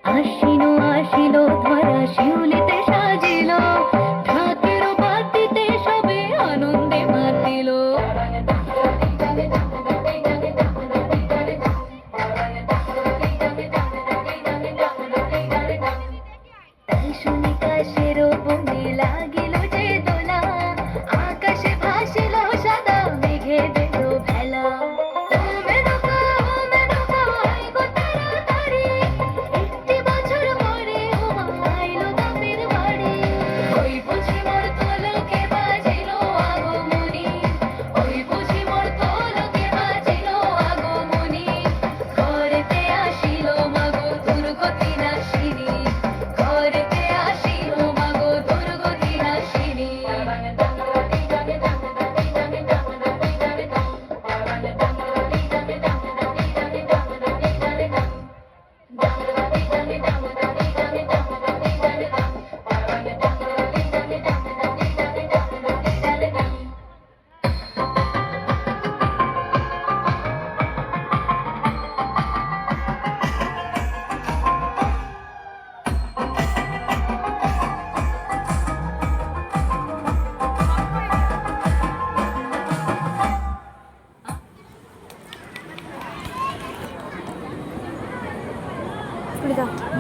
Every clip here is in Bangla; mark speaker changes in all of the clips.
Speaker 1: আশিনো আশিলো ধরা শিউলিতে সাজিল ঢাকের বাতিতে সবে আনন্দে মাতিল তাই শুনি কাশের বনে লাগিল যে দোলা আকাশে ভাসিল সাদা মেঘে দিল ভেলা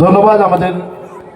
Speaker 2: ধন্যবাদ আমাদের